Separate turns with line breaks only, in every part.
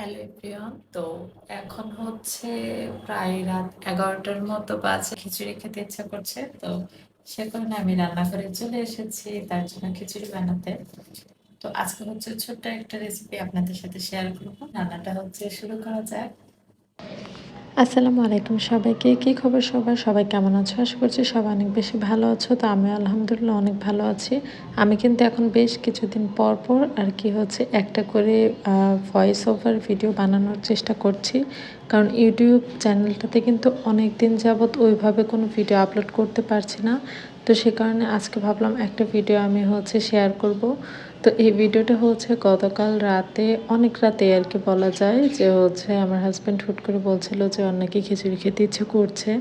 Hello everyone. তো এখন হচ্ছে প্রায় রাত ১১টার মতো বাজে। খিচুড়ি খেতে ইচ্ছা করছে। তো সে কারণে আমি রান্নাঘরে চলে এসেছি তার জন্য খিচুড়ি বানাতে। তো আজকে হচ্ছে ছোট্ট একটা রেসিপি আপনাদের সাথে শেয়ার করব। রান্নাটা হচ্ছে শুরু করা যাক।
আসসালামু আলাইকুম সবাইকে। কি খবর সবার? সবাই কেমন আছো? আশা করছি সবাই অনেক বেশি ভালো আছো। তো আমিও আলহামদুলিল্লাহ অনেক ভালো আছি। আমি কিন্তু এখন বেশ কিছুদিন পর, পর আর কি হচ্ছে একটা করে ভয়েস ওভার ভিডিও বানানোর চেষ্টা করছি। কারণ YouTube চ্যানেলটাতে কিন্তু অনেকদিন যাবৎ ওইভাবে কোনো ভিডিও আপলোড করতে পারছি না। তো সে কারণে আজকে ভাবলাম একটা ভিডিও আমি হচ্ছে শেয়ার করব। তো এই ভিডিওটা হচ্ছে গতকাল রাতে, অনেক রাতে আর কি বলা যায় যে হচ্ছে আমার হাজব্যান্ড হুট করে বলছিল যে ওর নাকি খিচুড়ি খেতে ইচ্ছে করছে।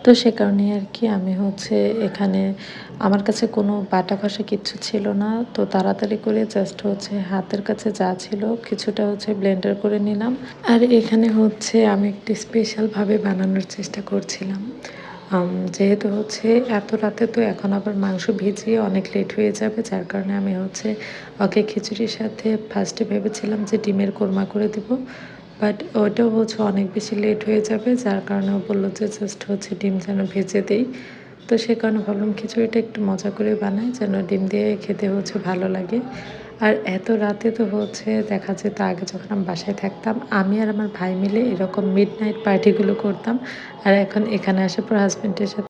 তো সে কারণে আর কি আমি হচ্ছে এখানে আমার কাছে কোনো বাটা ঘষা কিচ্ছু ছিল না। তো তাড়াতাড়ি করে জাস্ট হচ্ছে হাতের কাছে যা ছিল কিছুটা হচ্ছে ব্লেন্ডার করে নিলাম। আর এখানে হচ্ছে আমি একটু স্পেশালভাবে বানানোর চেষ্টা করছিলাম। যেহেতু হচ্ছে এত রাতে তো এখন আবার মাংস ভিজিয়ে অনেক লেট হয়ে যাবে, যার কারণে আমি হচ্ছে ওকে খিচুড়ির সাথে ফার্স্টে ভেবেছিলাম যে ডিমের কোরমা করে দিব। বাট ওটাও হচ্ছে অনেক বেশি লেট হয়ে যাবে, যার কারণে ও বলল যে জাস্ট হচ্ছে ডিম যেন ভেজে দেই। তো সে কারণে ভাবলাম খিচুড়িটা একটু মজা করে বানাই, যেন ডিম দিয়ে খেতে হচ্ছে ভালো লাগে। আর এত রাতে তো হচ্ছে দেখা যেত আগে যখন আমি বাসায় থাকতাম, আমি আর আমার ভাই মিলে এরকম মিডনাইট পার্টিগুলো করতাম। আর এখন এখানে আসার পর হাজব্যান্ডের সাথে